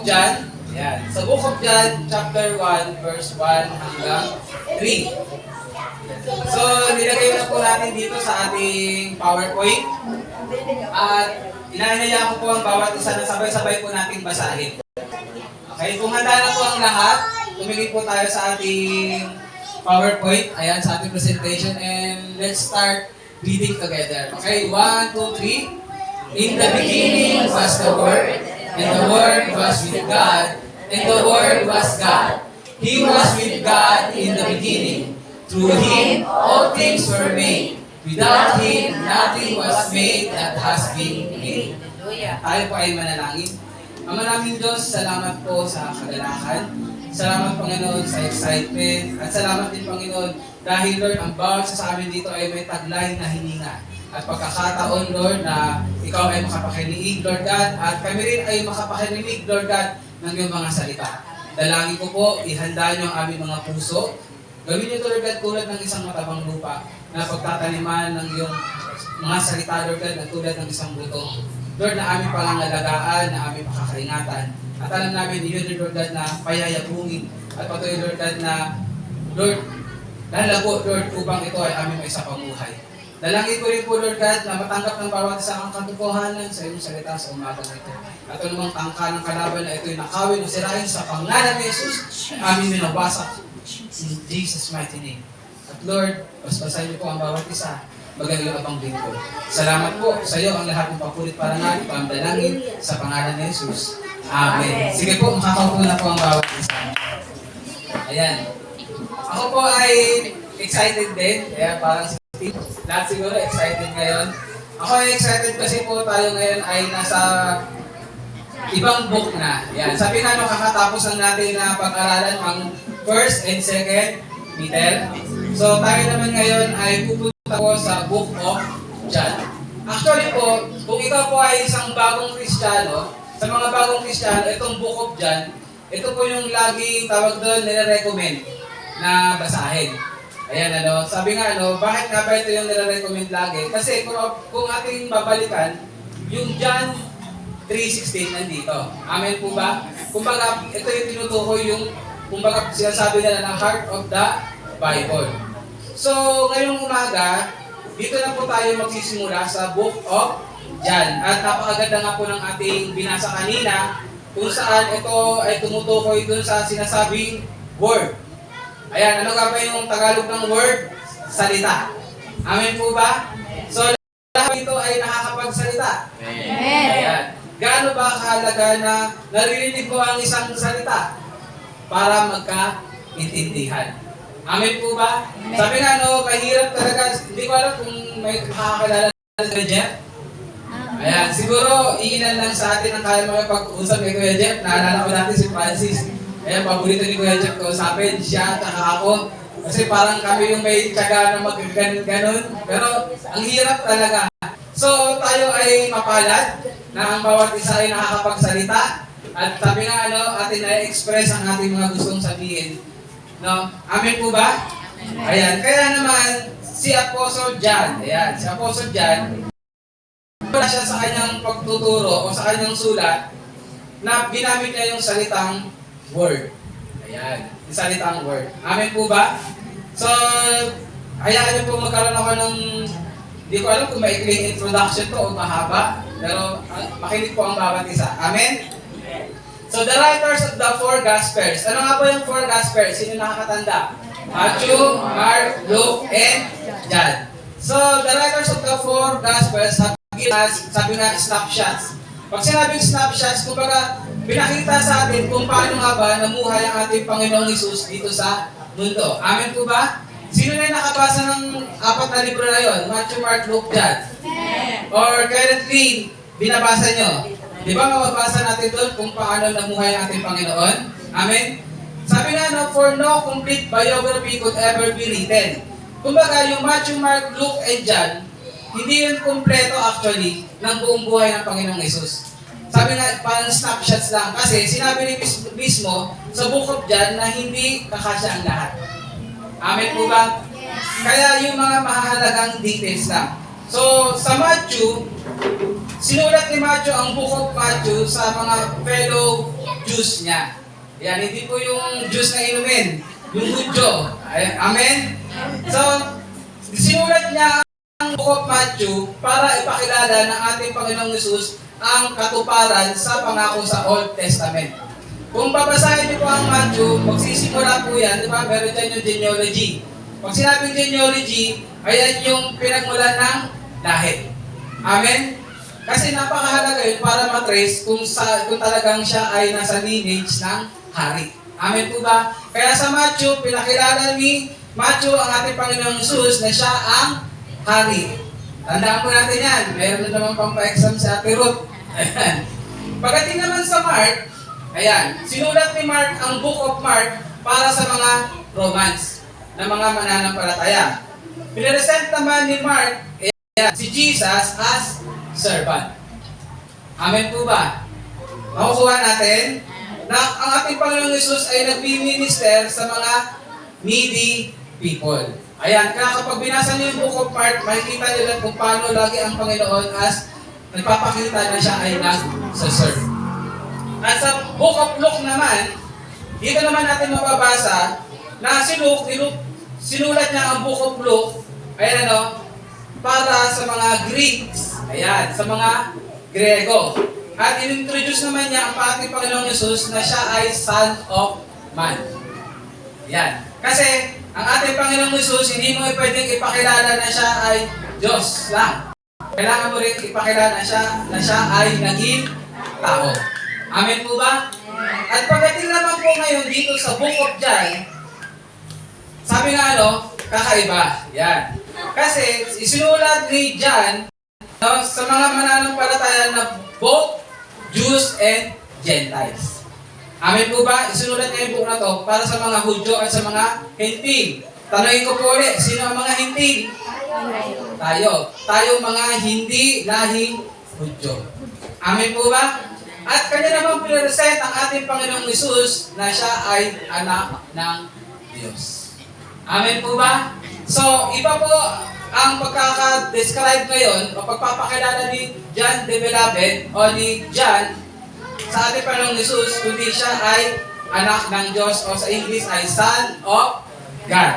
John, yan. Sa Book of John, chapter 1, verse 1 hanggang 3. So, nilagay na po natin dito sa ating PowerPoint. At inaanaya ko po ang bawat isa na sabay-sabay po natin basahin. Okay, kung handa na po ang lahat, tumingin po tayo sa ating PowerPoint. Ayan, sa ating presentation. And let's start reading together. Okay, 1, 2, 3. In the beginning was the Word, and the Word was with God, and the Word was God. He was with God in the beginning. Through Him, all things were made. Without Him, nothing was made that has been made. Tayo po ay manalangin. Ama naming Diyos, salamat po sa kagalakan. Salamat, Panginoon, sa excitement. At salamat din, Panginoon, dahil, Lord, ang bawat sa amin dito ay may taglay na hininga. At pagkakataon, Lord, na Ikaw ay makapakinig, Lord God, at kami rin ay makapakinig, Lord God, ng iyong mga salita. Dalangin ko po, ihanda niyo ang aming mga puso. Gawin niyo ito, Lord God, tulad ng isang matabang lupa na pagtataniman ng iyong mga salita, Lord God, na tulad ng isang buto. Lord, na aming pangangalagaan, na aming pakakaingatan. At alam namin, yun, Lord God, na payayabungin. At patuloy, Lord God, na, Lord, lalago, Lord, upang ito ay aming maisapamuhay. Dalangin ko rin po, Lord God, na matanggap ng bawat isa ang katotohanan sa iyong salita sa umaga na ito. At anumang tangka ng kalaban na ito'y nakawin o sirahin sa pangalan ni Jesus, aming minawasak in Jesus' mighty name. At Lord, basbasan niyo po ang bawat isa, magaling abang lingkod. Salamat po sa iyo ang lahat ng papulit parangal, pamdalangin sa pangalan ni Jesus. Amen. Sige po, makakaupo na po ang bawat isa. Ayan. Ako po ay excited din. Kaya parang lahat siguro excited ngayon. Ako ay excited kasi po tayo ngayon ay nasa ibang book na. Yan. Sabi na kakatapos lang natin na pag-aralan ang 1st and 2nd Peter. So tayo naman ngayon ay pupunta po sa Book of John. Actually po, kung ikaw po ay isang bagong Kristiyano, sa mga bagong Kristiyano, itong Book of John, ito po yung laging tawag doon nire-recommend na basahin. Ayan, sabi nga, bakit nga ba ito yung nire-recommend lagi? Kasi kung ating babalikan, yung John 3:16 nandito. Amen po ba? Kumbaga, ito yung tinutukoy yung, kumbaga, sinasabi nila na heart of the Bible. So, ngayong umaga, dito na po tayo magsisimula sa Book of John. At napakaganda nga po ng ating binasa kanina, kung saan ito ay tumutukoy dun sa sinasabing word. Ayan, ano nga ba yung Tagalog ng word? Salita. Amen po ba? So, lahat dito ay nakakapagsalita. Amen. Ayan. Gaano ba kahalaga na naririnig mo ang isang salita para magkaintindihan? Amen po ba? Amen. Sabi nga, mahirap talaga. Hindi ko alam kung may makakakilala na si Kuya Jeff. Ayan, siguro, iilan lang sa atin ang kaya makipag-usap kay Kuya Jeff. Naalala ko natin si Francis. Ayan, paborito ni Kuya Jeff kausapin, siya at ako. Kasi parang kami yung may tiyaga na mag-ganon. Pero ang hirap talaga. So tayo ay mapalad na ang bawat isa ay nakakapagsalita. At sabi nga, atin na-express ang ating mga gustong sabihin. Amen po ba? Ayan, kaya naman si Apostle John, ayan, si Apostle John, wala siya sa kanyang pagtuturo o sa kanyang sulat na ginamit niya yung salitang word. Ayan, yung salitang word. Amen po ba? So, hayaan niyo po magkaroon ako ng, hindi ko alam kung maikling introduction to o mahaba, pero makinig po ang bawat isa. Amen? So, the writers of the four Gospels. Ano nga po yung four Gospels? Sino nakakatanda? Matthew, Mark, Luke, and John. So, the writers of the four Gospels sabi nga snapshots. Pag sinabing snapshots, kumbaga, pinakita sa atin kung paano nga ba namuhay ang ating Panginoong Hesus dito sa mundo. Amen po ba? Sino na nakabasa ng 4 na libro na yon? Matthew, Mark, Luke, John? Or currently, binabasa nyo? Di ba mababasa natin doon kung paano namuhay ang ating Panginoon? Amen? Sabi nga, for no complete biography could ever be written. Kumbaga, yung Matthew, Mark, Luke, and John, hindi yun kompleto actually ng buong buhay ng Panginoong Hesus. Sabi nga, parang snapshots lang. Kasi sinabi ni mismo sa Book of John na hindi kakasya ang lahat. Amen po ba? Kaya yung mga mahahalagang details lang. So, sa Matthew, sinulat ni Matthew ang Book of Matthew sa mga fellow juice niya. Yan, hindi po yung juice na inumin. Yung hudyo. Amen? So, sinulat niya ang Book of Matthew para ipakilala ng ating Panginoong Hesus ang katuparan sa pangako sa Old Testament. Kung babasahin niyo po ang Matthew, magsisimula po yan, di ba? Meron dyan yung genealogy. Pag sinabing genealogy, ayan yung pinagmulan ng lahi. Amen? Kasi napakahalaga yun para matrace kung talagang siya ay nasa lineage ng hari. Amen po ba? Kaya sa Matthew, pinakilala ni Matthew ang ating Panginoong Hesus na siya ang hari. Tandaan po natin yan. Meron na naman pang pa-exam sa Ate Ruth. Ayan. Pagdating naman sa Mark, ayan, sinulat ni Mark ang Book of Mark para sa mga Romans na mga mananampalataya. Pineresent naman ni Mark si Jesus as servant. Amen po ba? Makukuha natin na ang ating Panginoong Hesus ay nagbi-minister sa mga needy people. Ayan, kaya kapag binasa niyo yung Book of Mark, makikita niyo lang kung paano lagi ang Panginoon as nagpapakita na siya ay nag-serve. At sa Book of Luke naman, dito naman natin mababasa na si Luke, sinulat niya ang Book of Luke, ayan para sa mga Greeks, ayan, sa mga Grego. At in-introduce naman niya ang ating Panginoong Hesus na siya ay Son of Man. Ayan. Kasi, ang ating Panginoong Hesus, hindi mo pwedeng ipakilala na siya ay Diyos lang. Kailangan mo rin ipakilala na siya ay naging tao. Amen po ba? At pagdating naman po ngayon dito sa Book of John, sabi nga kakaiba. Yan. Kasi isinulat ni John sa mga mananampalataya na both Jews and Gentiles. Amen po ba? Isinulat niya yung book na to para sa mga Hudyo at sa mga Hintil. Tanungin ko po ulit, sino ang mga Hintil? Tayo. Tayo mga hindi lahing Hudyo. Amen po ba? At kanya naman pineresent ang ating Panginoong Hesus na siya ay anak ng Diyos. Amen po ba? So, iba po ang pagkaka-describe ngayon o pagpapakilala ni John the Beloved o ni John sa ating Panginoong Hesus, kundi siya ay anak ng Diyos o sa English ay Son of God.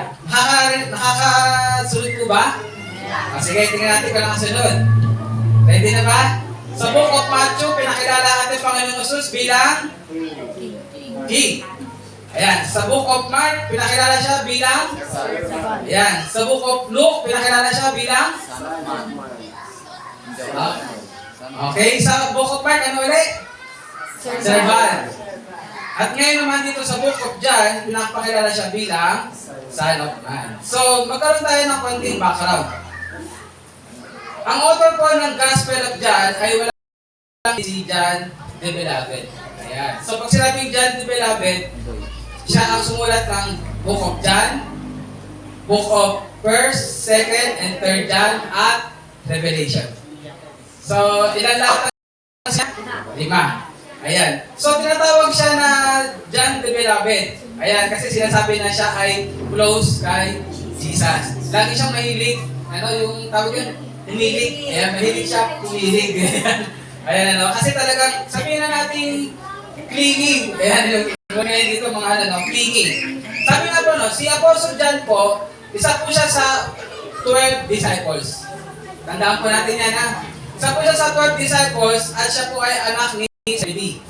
Nakakasunod po ba? Sige, tingnan natin kung nakasunod. Ready na ba? Sa Book of Matthew, pinakilala natin Panginoong Hesus bilang King. Ayan. Sa Book of Mark, pinakilala siya bilang ayan. Sa Book of Luke, pinakilala siya bilang okay. Sa Book of Mark, ano ulit? Servant. At ngayon naman dito sa Book of John, pinakilala siya bilang Son of Man. So, magkaroon tayo ng konting background. Ang author po ng Gospel of John ay wala si John the Beloved. Ayan. So pag sinabing John the Beloved, siya ang sumulat ng Book of John, Book of 1st, 2nd, and 3rd John at Revelation. So ilan lahat siya? 5. Ayan. So tinatawag siya na John the Beloved. Ayan, kasi sinasabi na siya ay close kay Jesus. Lagi siyang mahilig. Yung tawag yun? Humilig. Ayan, mahilig siya, humilig. Ayan, kasi talagang, sabihin na natin, clinging. Ayan, yung ngayon dito, mga clinging. Sabi nga po, si Apostle John po, isa po siya sa 12 disciples. Tandaan po natin yan, ha? Isa po siya sa 12 disciples, at siya po ay anak ni Zebedee.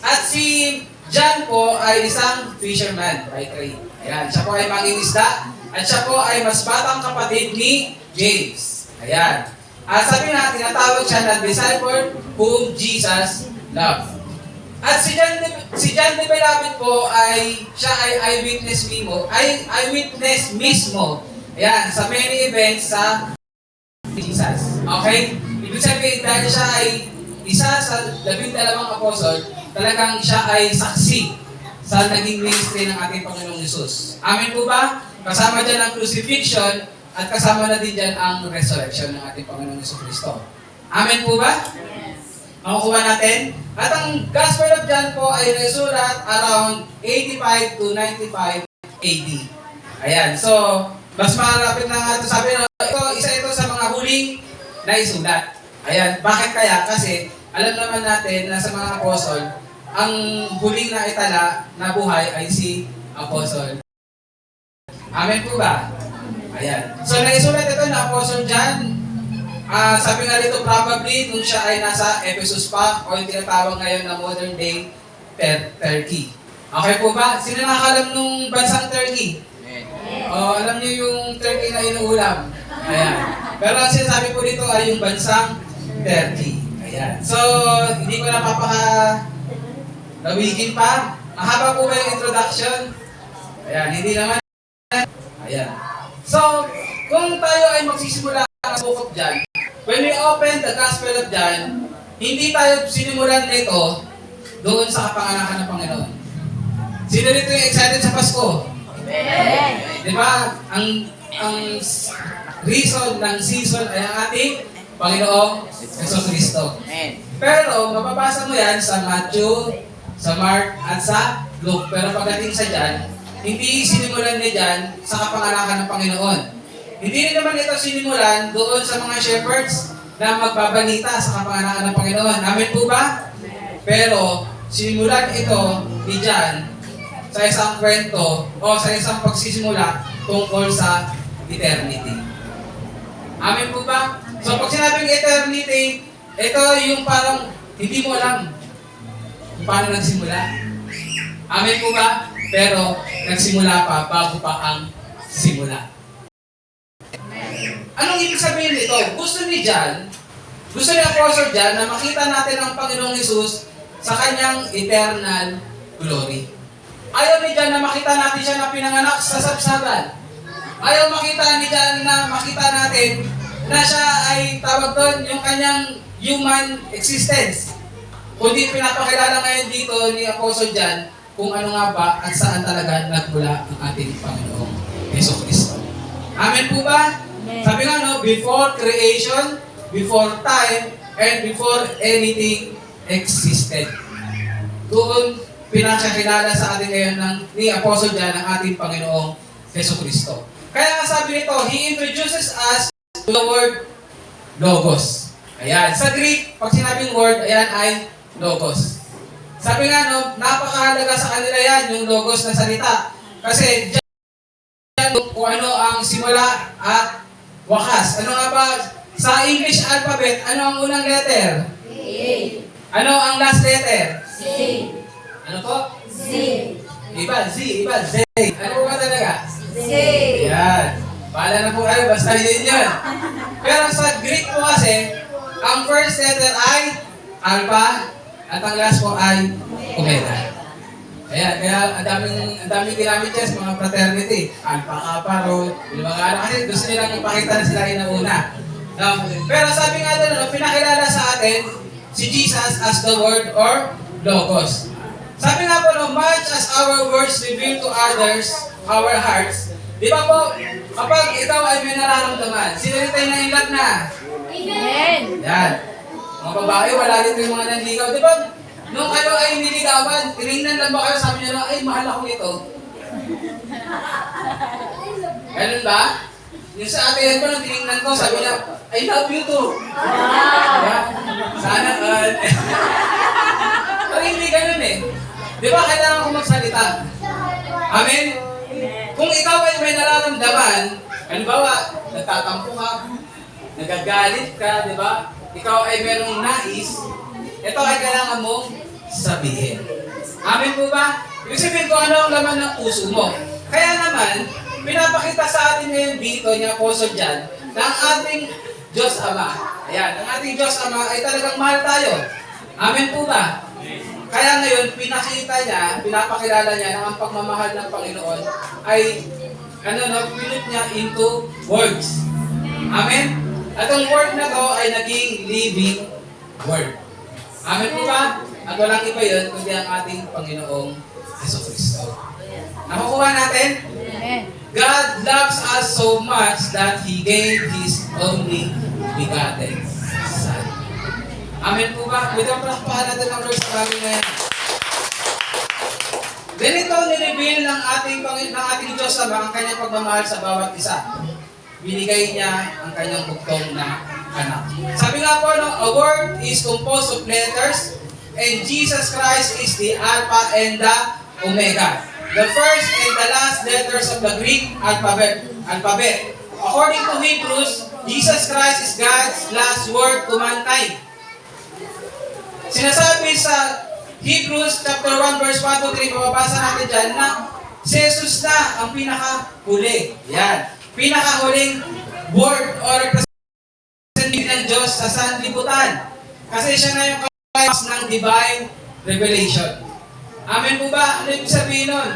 At si John po ay isang fisherman by trade. Ayan, siya po ay mangingisda, at siya po ay mas batang kapatid ni James. Ayan. Sabi na, tinatawag siya na disciple whom Jesus loved. At si John the Beloved po ay, siya ay eyewitness mismo. Ayan, sa many events sa Jesus. Okay? Ibig sabihin, dahil siya ay isa sa 12 apostol, talagang siya ay saksi sa naging ministry ng ating Panginoong Hesus. Amen po ba? Kasama dyan ang crucifixion at kasama na din dyan ang resurrection ng ating Panginoong Jesucristo. Amen po ba? Makukuha natin. At ang Gospel of John po ay nasulat around 85 to 95 AD. Ayan. So, mas marapit na nga ito. Sabi na, isa ito sa mga huling na isulat. Ayan. Bakit kaya? Kasi, alam naman natin na sa mga apostol, ang huling na itala na buhay ay si Apostle. Amen po ba? Ayan. So, naisulat ito na Apostle John. Sabi nga dito, probably, nung siya ay nasa Ephesus pa, o yung tinatawag ngayon na modern day Turkey. Okay po ba? Sino nakakalam nung bansang Turkey? O, alam niyo yung Turkey na inuulam? Ayan. Pero ang sinasabi po dito ay yung bansang Turkey. Ayan. So, hindi ko napapaka-lawigin pa. Mahaba po ba yung introduction? Ayan, hindi naman. Ayan. So, kung tayo ay magsisimula ng book of John, when we open the Gospel of John, hindi tayo sinimulan nito doon sa kapanganakan ng Panginoon. Sino dito yung excited sa Pasko? Amen. Di ba? Ang reason ng season ay ang ating Panginoong Jesucristo. Pero mababasa mo yan sa Matthew, sa Mark, at sa Luke. Pero pagdating sa John, hindi sinimulan ni John sa kapanganakan ng Panginoon. Hindi rin naman ito sinimulan doon sa mga shepherds na magbabalita sa kapanganakan ng Panginoon. Amen po ba? Pero sinimulan ito ni John sa isang kwento o sa isang pagsisimula tungkol sa eternity. Amen po ba? So pag sinabing eternity, ito yung parang hindi mo alam kung paano nagsimula. Amen po ba? Pero nagsimula pa bago pa ang simula. Anong ibig sabihin nito? Gusto ni Apostle John na makita natin ang Panginoong Hesus sa kanyang eternal glory. Ayaw ni John na makita natin siya na pinanganak sa sabsaban. Ayaw makita ni John na makita natin na siya ay tawag doon yung kanyang human existence. Kundi pinapakilala ngayon dito ni Apostle John kung ano nga ba at saan talaga nagmula ang ating Panginoong Jesucristo. Amen po ba? Amen. Sabi nga no, before creation, before time, and before anything existed. Doon pinakilala sa atin ngayon ni Apostle John ang ating Panginoong Jesucristo. Kaya nga sabi nito, He introduces us to the word Logos. Ayan. Sa Greek, pag sinabing word, ayan ay Logos. Sabi nga, no, napakahalaga sa kanila yan, yung Logos na salita. Kasi dyan kung ano ang simula at wakas. Ano nga ba? Sa English alphabet, ano ang unang letter? A. Ano ang last letter? Z. Ano po? Z. Iba, Z. Iba, Z. Ano po ba talaga? Z. Ayan. Bahala na po kayo, basta yun yun. Pero sa Greek po kasi, ang first letter ay Alpha, at ang last po ay Omega. Ayan, kaya ang daming ginamit yan sa mga fraternity. Alpha, Kappa, Rho, yung mga ano, kasi gusto nilang ipakita na sila yung una. Pero sabi nga doon, pinakilala sa atin si Jesus as the Word or Logos. Sabi nga po, no, much as our words reveal to others our hearts, di ba po, kapag ikaw ay may nararamdaman, sino rin tayo na-inlove na? Amen! Yan. Mga babae, wala dito yung mga nanligaw. Di ba, nung kayo ay niligawan, tinignan lang ba kayo, sabi niyo lang, ay, mahal ako nito. Ganun ba? Yung sa ate yan po, nung tinignan ko, sabi niya, I love you too. Wow! Sana all. Pero hindi ganun eh. Di ba, kailangan ko magsalita? Amen? Kung ikaw ay may nararamdaman, halimbawa, nagtatampo ka, nagagalit ka, di ba? Ikaw ay merong nais, ito ay kailangan mong sabihin. Amen po ba? Ibig sabihin ko ano ang laman ng puso mo. Kaya naman, pinapakita sa atin ngayon dito ni Apostle John na ang ating Diyos Ama. Ayan, ang ating Diyos Ama ay talagang mahal tayo. Amen po ba? Kaya ngayon, pinapakilala niya na ang pagmamahal ng Panginoon ay pinut niya into words. Amen? At ang word na to ay naging living word. Amen po ba? At walang iba yun, kundi ang ating Panginoong Jesucristo. Nakukuha natin? Amen. God loves us so much that He gave His only begotten Son. Amen po ba? Pwede ang palakpakan natin ng Lord sa bagay na yan. Ganito nireveal ng ating Diyos Ama ang kanyang pagmamahal sa bawat isa. Binigay niya ang kanyang bugtong na anak. Sabi nga po, no, a word is composed of letters And Jesus Christ is the Alpha and the Omega. The first and the last letters of the Greek alphabet. According to Hebrews, Jesus Christ is God's last word to mankind. Sinasabi sa Hebrews chapter 1 verse 1 to 3, mababasa natin dyan na si Jesus na ang pinakahuli. Yan. Pinakahuling word or representative ng Diyos sa sanlibutan. Kasi siya na yung kailangan ng divine revelation. Amen po ba? Ano yung sabihin nun?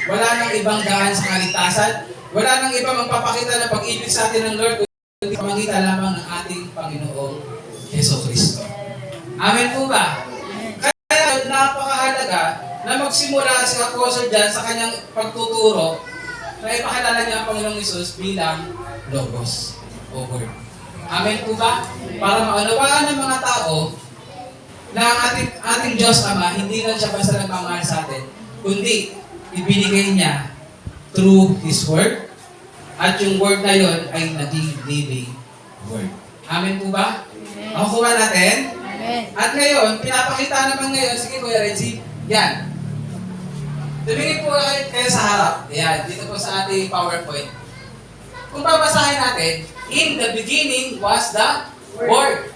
Wala nang ibang daan sa kaligtasan. Wala nang ibang magpapakita ng pag-ibig sa atin ng Lord kundi pamangita lamang ng ating Panginoong Jesucristo. Amen po ba? Kaya napakahalaga na magsimula si Apostle John sa kanyang pagtuturo na ipakilala niya ang Panginoong Hesus bilang Logos o Word. Amen po ba? Para maunawaan ng mga tao na ang ating Diyos Ama, hindi lang siya basta nagmamahal sa atin, kundi ibinigay niya through His Word, at yung Word na yon ay naging living Word. Amen po ba? Ako kuha natin. Amen. At ngayon, pinapakita naman ngayon, sige Kuya Renzi, yan. Tumingin po kayo sa harap. Yan, dito po sa ating PowerPoint. Kung babasahin natin, in the beginning was the Word.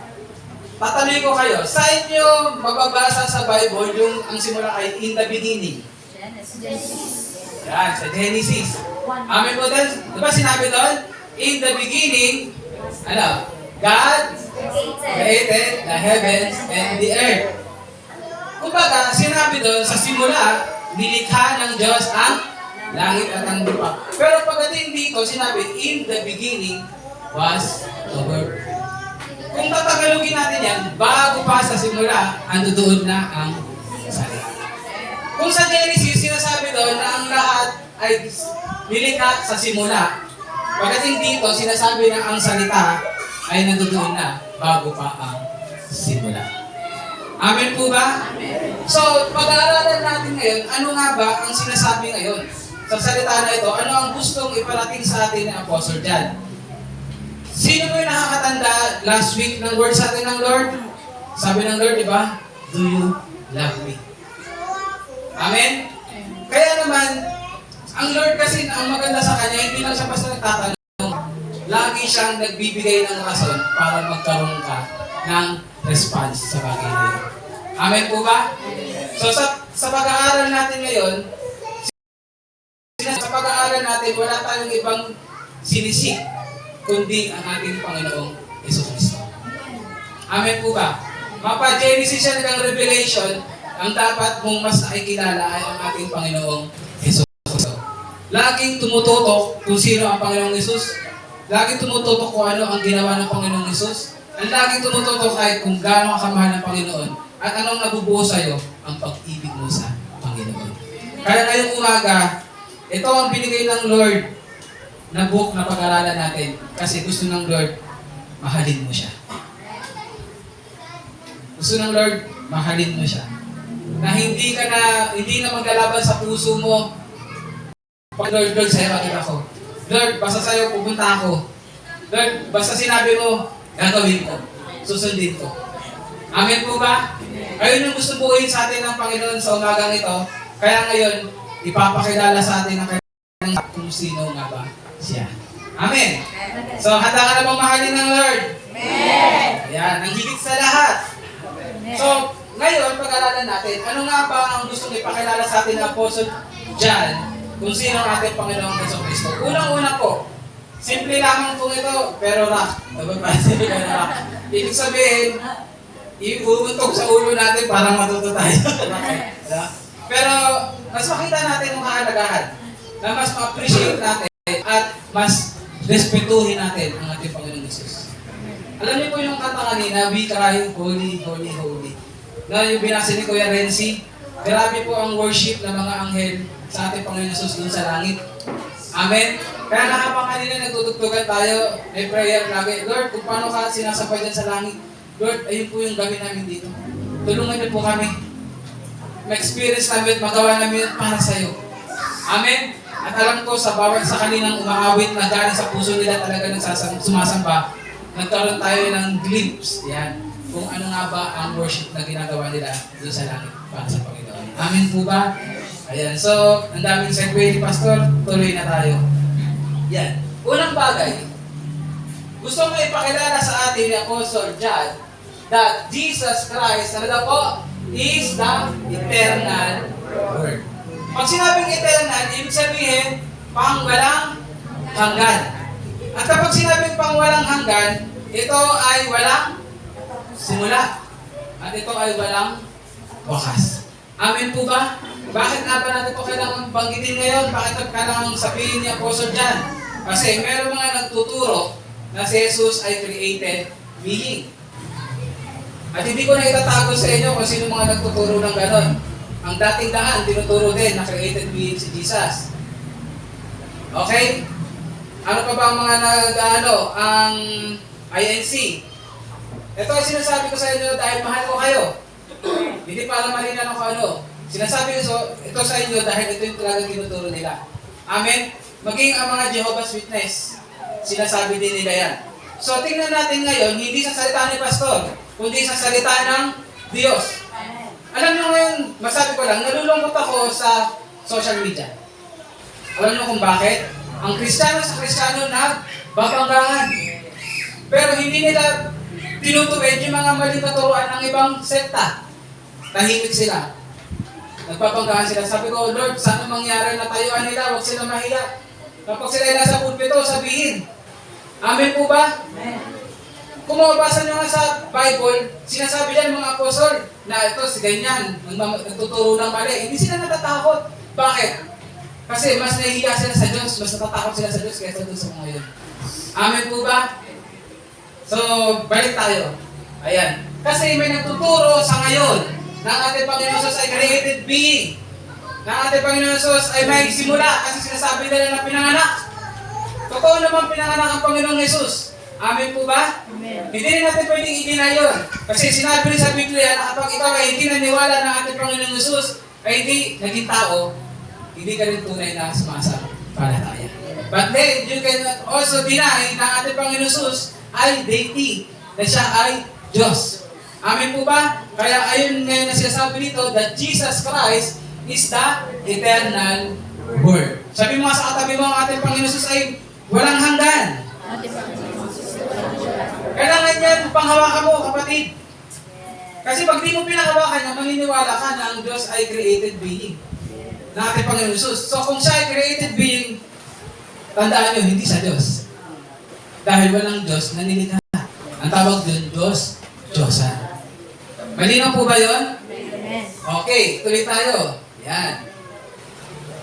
Tatanungin ko kayo, sa inyo mababasa sa Bible yung ang simula ay in the beginning? Genesis. Yan, sa Genesis. Amen po doon. Diba sinabi doon? In the beginning, God created the heavens and the earth. Kumbaga, sinabi doon, sa simula, nilikha ng Diyos ang langit at ang lupa. Pero pagdating dito, sinabi, in the beginning was the Word. Kung tatagalogin natin yan, bago pa sa simula, ando doon na ang salita. Kung sa Genesis, sinasabi doon na ang lahat ay nilikha sa simula. Pagdating dito, sinasabi na ang salita ay nandoon na bago pa ang simula. Amen po ba? Amen. So, pag-aaralan natin ngayon, ano nga ba ang sinasabi ngayon? Sa salita na ito, ano ang gustong iparating sa atin ng Apostle John? Sino mo yung nakakatanda last week ng word sa atin ng Lord? Sabi ng Lord, di ba? Do you love me? Amen? Kaya naman, ang Lord kasi, ang maganda sa Kanya, hindi lang siya basta nagtatanong. Lagi siyang nagbibigay ng rason para magkaroon ka ng response sa bagay na yun. Amen po ba? So sa pag-aaral natin ngayon, sa pag-aaral natin, wala tayong ibang sinisik, kundi ang ating Panginoong Jesucristo. Amen po ba? Mapa-Genesis siya ng Revelation, ang dapat mong mas nakikilala ay ang ating Panginoong Jesucristo. Laging tumututok kung sino ang Panginoong Jesus. Laging tumututok kung ano ang ginawa ng Panginoong Jesus. Ang laging tumututok ay kung gaano ka kamahal ng Panginoon at anong nabubuo sa iyo ang pag-ibig mo sa Panginoon. Kaya ngayong umaga, ito ang binigay ng Lord na book na pag-aralan natin kasi gusto ng Lord, mahalin mo siya. Gusto ng Lord, mahalin mo siya. Na hindi na maglalaban sa puso mo. Pag Lord, sa'yo makita ko. Lord, basta sa'yo pupunta ako. Lord, basta sinabi mo, gagawin ko. Susundin ko. Amen po ba? Ayun yung gusto buuin sa atin ng Panginoon sa umagang ito. Kaya ngayon, ipapakilala sa atin ng kanyang kung sino nga ba siya. Amen. So, handa ka na bang mahalin ng Lord? Amen. Ayan, ang higit sa lahat. So, ngayon, pag-alalan natin, ano nga ba ang gusto ipakilala sa atin ng Apostle John kung sino ang ating Panginoong Jesucristo? Unang-una po, simple lamang po ito, pero rock. Ibig sabihin, iuuntog sa ulo natin para matuto tayo. Pero, mas makita natin ang kahalagahan na mas ma-appreciate natin at mas respetuhin natin ang ating Panginoong Jesus. Alam niyo po yung kanta kanina, we cry, holy, holy, holy. Na yung binasa ni Kuya Renzi, grabe po ang worship ng mga anghel sa ating Panginoon Jesus dun sa langit. Amen? Kaya nakapang kanina nagtutugtugan tayo, may prayer lagi, Lord, kung paano ka sinasabay dyan sa langit, Lord, ayun po yung gawin namin dito. Tulungan niyo po kami. Ma-experience namin at magawa namin para sa iyo. Amen? At alam ko sa bawat sa kaninang umaawit na galing sa puso nila talaga sumasamba, nagkaroon tayo ng glimpse. Yan. kung ano nga ba ang worship na ginagawa nila doon sa langit para sa Panginoon. Amen po ba? Ayan. So, ang daming segue ni Pastor. Tuloy na tayo. Yan. Unang bagay, gusto ko ipakilala sa atin ni Apostle John that Jesus Christ, ano daw po, is the eternal Word. Pag sinabing eternal, ibig sabihin, pang walang hanggan. At kapag sinabing pang walang hanggan, ito ay walang simula. At ito ay walang wakas. Amen po ba? Bakit nga ba natin ito kailangan banggitin ngayon? Bakit kailangan sabihin ni Apostle John? Kasi meron mga nagtuturo na si Jesus ay created being. At hindi ko na itatago sa inyo kung sino mga nagtuturo ng ganon. Ang dating daan, tinuturo din na created being si Jesus. Okay? Ano pa ba ang mga ang INC? Ito ay sinasabi ko sa inyo dahil mahal ko kayo. Hindi para marinan ako ano. Sinasabi ko ito sa inyo dahil ito yung talagang tinuturo nila. Amen? Maging ang mga Jehovah's Witness, sinasabi din nila yan. So tingnan natin ngayon, hindi sa salita ni Pastor, kundi sa salita ng Diyos. Alam nyo ngayon, masabi ko lang, nalulungkot ako sa social media. Alam nyo kung bakit? Ang Kristiyano sa Kristiyano nagbabanggangan. Pero hindi nila tinutuwid yung mga maling katuruan ng ibang sekta. Tahimik sila. Nagpapanggahan sila. Sabi ko, Lord, sana mangyari na tayuan nila, huwag sila mahiya. Kapag sila nasa pulpito, sabihin. Amen po ba? Amen. Kung mababasa nyo nga sa Bible, sinasabi yan mga apostol na ito, si ganyan, nagtuturo ng mali. Hindi sila natatakot. Bakit? Kasi mas nahihiya sila sa Diyos, mas natatakot sila sa Diyos kaysa doon sa mga yun. Amen po ba? So, balik tayo. Ayan. Kasi may nagtuturo sa ngayon na ang ating Panginoon Jesus ay created being. Na ang ating Panginoon Jesus ay may simula kasi sinasabi nila na pinanganak. Totoo naman pinanganak ang Panginoong Jesus. Amen po ba? Amen. Hindi rin natin pwedeng i-deny yun. Kasi sinabi rin sa Biblia na kapag ikaw ay hindi naniwala na ating Panginoong Jesus ay hindi naging tao, hindi ka rin tunay na sumasampalataya. But then, you can also deny na ating Panginoong Jesus ay deity, na siya ay Diyos. Amen po ba? Kaya ayun ngayon na sinasabi dito that Jesus Christ is the eternal Word. Sabi mo nga sa katabi mo ang ating Panginoon Jesus ay walang hanggan. Kailangan yan panghawakan mo, kapatid. Kasi pag di mo pinanghawakan na maniniwala ka na ang Diyos ay created being. Na ating Panginoon Jesus. So kung siya ay created being, tandaan nyo, hindi siya Diyos. Dahil walang Diyos na nilikha. Ang tawag doon, Diyos, Diyosan. Malinaw po ba yun? Amen. Okay, tuloy tayo. Yan.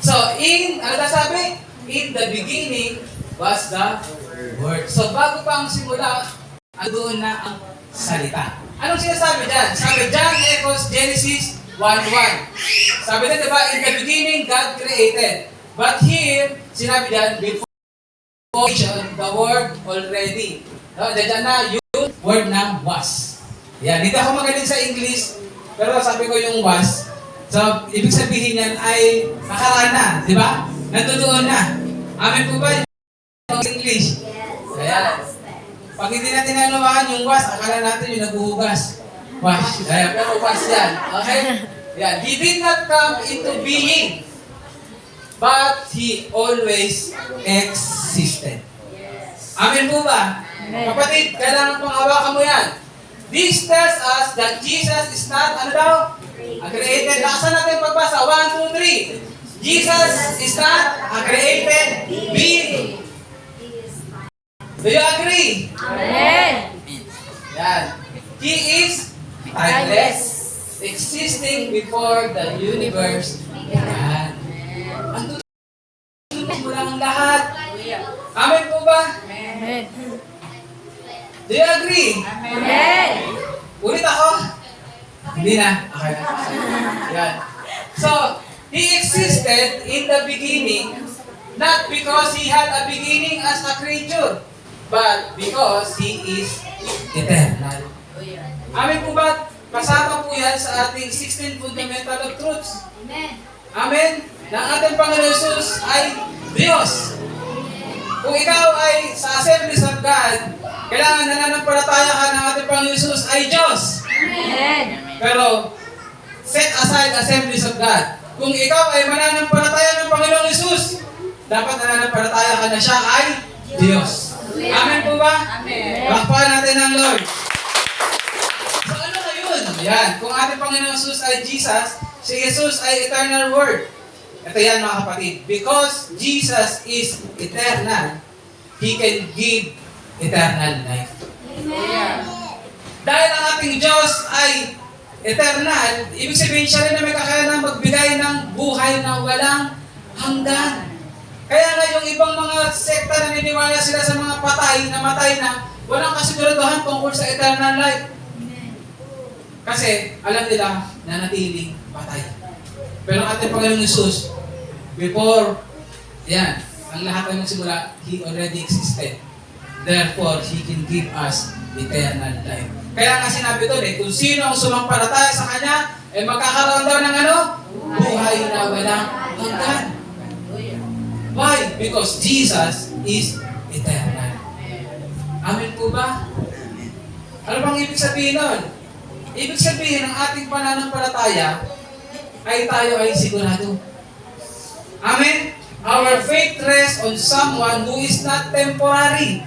So, ano na sabi? In the beginning was the Word. So, bago pa ang simula, doon na ang salita. Anong sinasabi dyan? Sabi dyan, echoes Genesis 1:1. Sabi na, diba, in the beginning, God created. But here, sinabi dyan, before the Word already. No, dyan na yung word na was. Yan, hindi ako magaling sa English, pero sabi ko yung was. So, ibig sabihin yan ay nakaraan na, di ba? Nandoon na. Amen po ba yung English? Ayan. Pag hindi natin naluwahan yung was, akala natin yung naghuhugas. Was. Ayan, pero was yan. Okay? Yan. He did not come into being, but He always existed. Amen po ba? Kapatid, kailangan pang hawakan mo yan. This tells us that Jesus is not, ano daw? A created. Nakasan natin pagbasa. 1, 2, 3. Jesus is not a created being. Do you agree? Amen. Yan. He is timeless, existing before the universe began. Ang tutulog mo lang ang lahat. Amen po ba? Amen. Do you agree? Amen. Ulit ako? Hindi na. Okay. Yan. So, He existed in the beginning, not because He had a beginning as a creature, but because He is eternal. Amen po ba? Kasama po yan sa ating 16 fundamental of truths. Amen. Amen. Na ang ating Panginoon Jesus ay Diyos. Kung ikaw ay sa Assemblies of God, Kailangan nananampalataya ka ng ating Panginoon Jesus ay Diyos. Pero, set aside assemblies of God. Kung ikaw ay mananampalataya ng Panginoong Jesus, dapat nananampalataya ka na siya ay Diyos. Amen po ba? Amen. Bakpakan natin ang Lord. So ano na yun? Yan. Kung ating Panginoong Jesus ay Jesus, si Jesus ay eternal word. Ito yan mga kapatid. Because Jesus is eternal, He can give eternal life. Dahil ang ating Diyos ay eternal, ibig sabihin siya rin na may kakayanan magbigay ng buhay na walang hanggan. Kaya nga yung ibang mga sekta na niniwala sila sa mga patay, namatay na, walang kasiguraduhan tungkol sa eternal life. Kasi alam nila na natiling patay. Pero ang ating Panginoong Jesus, before, yan, ang lahat ay magsimula, He already existed. Therefore, He can give us eternal life. Kaya nga sinabi doon kung sino ang sumampalataya sa Kanya, magkakaroon daw ng ano? Buhay na walang hanggan. Why? Because Jesus is eternal. Amen po ba? Ano bang ibig sabihin nun? Ibig sabihin ng ating pananampalataya ay tayo ay sigurado. Amen? Our faith rests on someone who is not temporary.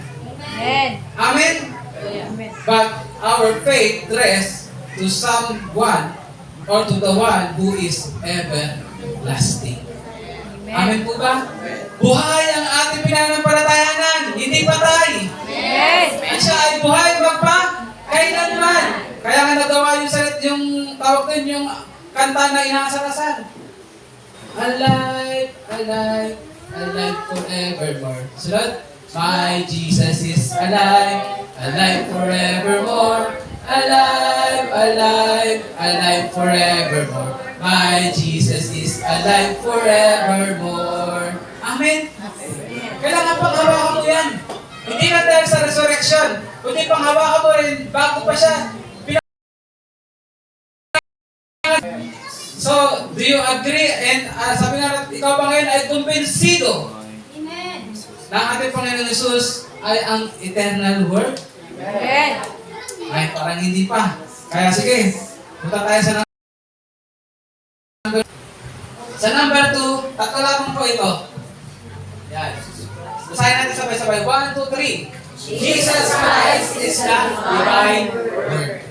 Amen? But our faith rests to someone or to the one who is everlasting. Amen po ba? Buhay ang ating pinanampalatayanan, hindi patay. At siya ay buhay magpa kailanman. Kaya nga nagawa yung tawag doon, yung kanta na inaasal-asal. Alive, alive, alive forevermore. Sunod, my Jesus is alive, alive forevermore. Alive, alive, alive forevermore. My Jesus is alive forevermore. Amen? Kailangan panghawakan mo yan. Hindi na dahil sa resurrection, kundi panghawakan mo rin bago pa siya. So, do you agree? And sabi nga, ikaw ba ngayon ay kumbinsido na ang ating Panginoon Jesus ay ang eternal word? Ay, parang hindi pa. Kaya sige, punta tayo sa number 2, tatlo lamang po ito. Yan. Basahin natin sabay-sabay. 1, 2, 3. Jesus Christ is the divine word.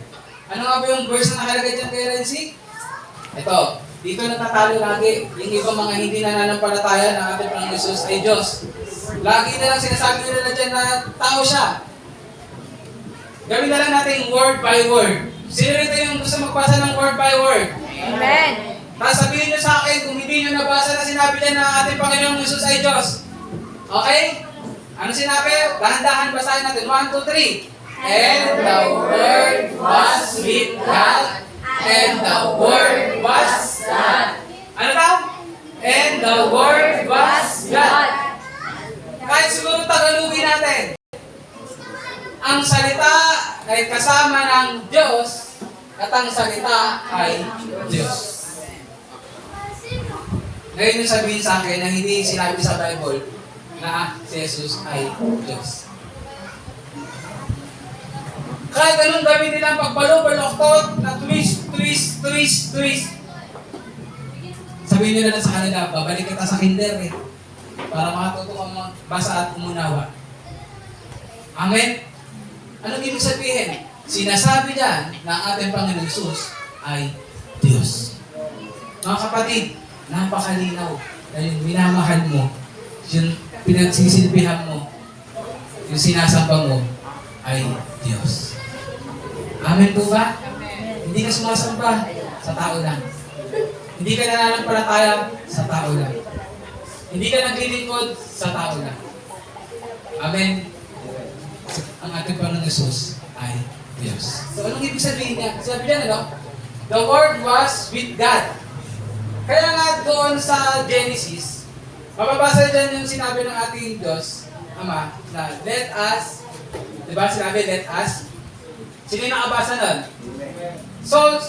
Ano nga ba yung verse na nakalagay dyan kay Renzi? Ito. Dito natatalo lagi. Yung ibang mga hindi nananampalataya ng ating Panginoon Jesus ay Diyos. Lagi na lang sinasabi nila dyan na tao siya. Gawin na lang natin word by word. Sino rito yung gusto magbasa ng word by word? Amen. Tapos sabihin nyo sa akin kung hindi nyo nabasa na sinabi niya na ating Panginoong Jesus ay Diyos. Okay? Ano sinabi? Dahan-dahan basahin natin. 1, 2, 3. And the Word was with God. And the Word was God. Ano daw? And the Word was God. Kahit siguro Tagalogin natin. Ang salita ay kasama ng Diyos at ang salita ay Diyos. Ngayon yung sabihin sa akin na hindi sinabi sa Bible na si Jesus ay Diyos. Kahit anong gawin nilang pagbalo-baloktot na twist, twist, twist, twist. Sabihin nyo na lang sa kanila, babalik kita sa kinder para makatuto kang magbasa at umunawa. Amen? Anong ibig sabihin? Sinasabi dyan na ang ating Panginoon Jesus ay Diyos. Mga kapatid, napakalinaw na yung minamahal mo, yung pinagsisilbihan mo, yung sinasamba mo, ay Diyos. Amen po ba? Hindi ka sumasamba sa tao lang. Hindi ka nananampalataya sa tao lang. Hindi ka naglilingkod sa tao lang. Amen? Ang ating Panginoon Jesus ay Diyos. So anong ibig sabihin niya? Sabi niya, ano? The Word was with God. Kaya nga doon sa Genesis, mababasa dyan yung sinabi ng ating Diyos, Ama, na let us, di ba sinabi let us? Sino yung nakabasa nun? So,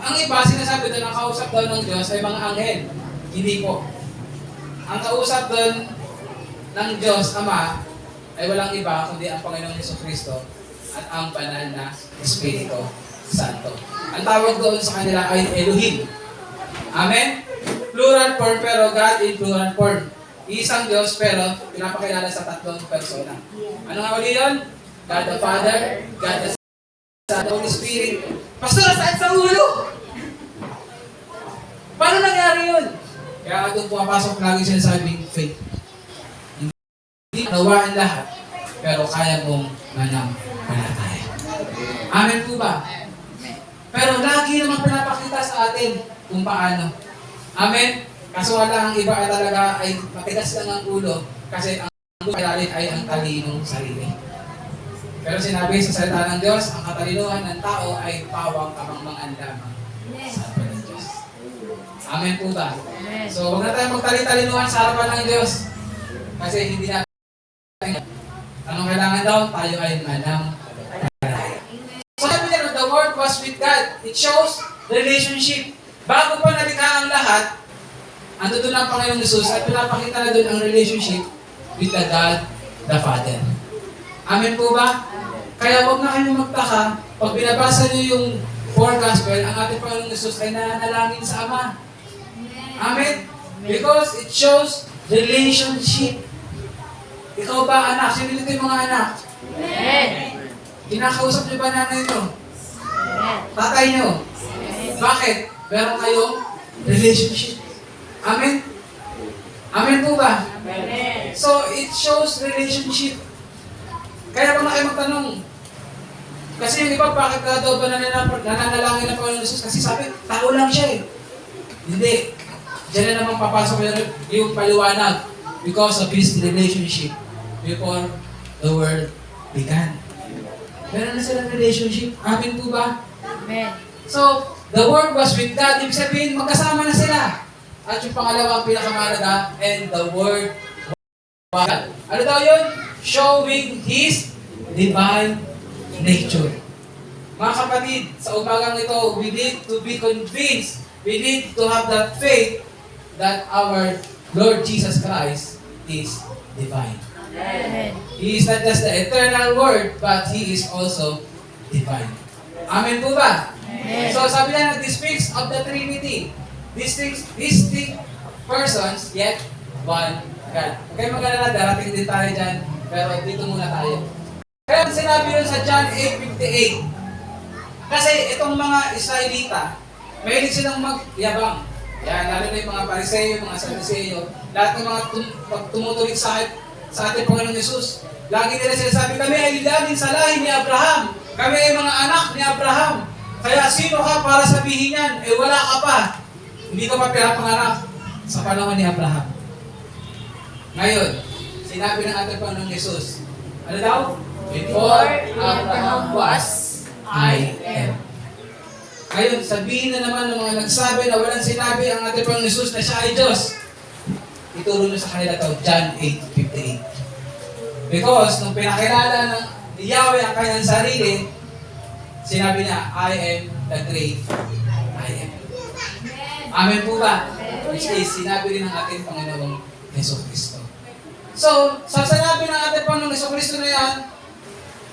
ang iba sinasabi doon, ang kausap doon ng Diyos ay mga anghel. Hindi po. Ang kausap doon ng Diyos, Ama, ay walang iba kundi ang Panginoong Jesucristo at ang banal na Espiritu Santo. Ang tawag doon sa kanila ay Elohim. Amen? Plural form pero God in plural form. Isang Diyos pero pinapakilala sa tatlong persona. Ano nga uli yun? God the Father, God the Son, the Holy Spirit. Pastor, saan sa ulo? Paano nangyari yun? Kaya doon pumapasok lagi sinasabing faith. Hindi nawaan lahat, pero kaya mong mananampalataya. Amen po ba? Pero lagi naman pinapakita sa atin kung paano. Amen? Kaso wala ang iba ay talaga ay matigas lang ang ulo kasi ang ulo ay ang talinong sarili. Pero sinabi sa salita ng Diyos, ang katalinuhan ng tao ay pawang kamangmangan lamang sa harapan ng Diyos. Amen po ba? So, huwag na tayo magtali-talinuhan sa harapan ng Diyos. Kasi hindi natin anong kailangan daw? Tayo ay mananampalataya. So, sabi niya, the Word was with God. It shows relationship. Bago pa nalikha ang lahat, ando doon ang Panginoong Jesus at pinapakita na doon ang relationship with the God, the Father. Amen po ba? Kaya huwag na kayong magtaka, pag binabasa niyo yung four gospel, ang ating Panginoong Jesus ay nananalangin sa Ama. Amen? Because it shows relationship. Ikaw ba anak? Sino dito yung mga anak? Kinakausap niyo ba nanay niyo? Tatay niyo? Bakit? Meron kayong relationship. Amen? Amen po ba? So, it shows relationship. Kaya pa na kayo magtanong. Kasi yung iba, bakit na daw ba nananalangin ng Panginoon Jesus? Kasi sabi, tao lang siya eh. Hindi. Diyan na naman papasok yung paliwanag because of his relationship before the world began. Meron na silang relationship. Amen po ba? Amen. So, the Word was with God. Ibig sabihin, magkasama na sila. At yung pangalawang pinakamahalaga, and the Word was God. Ano daw yun? Showing His divine nature. Mga kapatid, sa umagang ito, we need to be convinced, we need to have that faith that our Lord Jesus Christ is divine. Amen. He is not just the eternal Word, but He is also divine. Amen po ba? Amen. So sabi niya, this speaks of the Trinity. These three persons, yet one God. Okay, mag-alala, darating din tayo dyan. Pero dito muna tayo. Kaya sinabi yun sa John 8:58. Kasi itong mga Israelita, mahilig silang magyabang. Yan, lalo na yung mga Pariseo, mga Sadduceo, lahat ng mga tumutulig sa ating Panginoong Jesus. Lagi nila sinasabi, kami ay laging sa lahi ni Abraham. Kami ay mga anak ni Abraham. Kaya sino ka para sabihin yan? Eh wala ka pa. Hindi ka pa pinapanganak sa panahon ni Abraham. Ngayon, sinabi ng ating Panginoong Jesus, ano daw? Before Abraham was, I am. Ngayon, sabihin na naman ng mga nagsabi na walang sinabi ang ating Panginoong Jesus na siya ay Diyos. Ituro nyo sa kanila ito, John 8:58. Because nung pinakilala ng Yahweh ang kanyang sarili, sinabi niya, I am the great I am. Amen po ba? Which is, sinabi rin ng ating Panginoong Jesucristo. So, sa sinabi ng ating Panginoong Jesucristo na yan,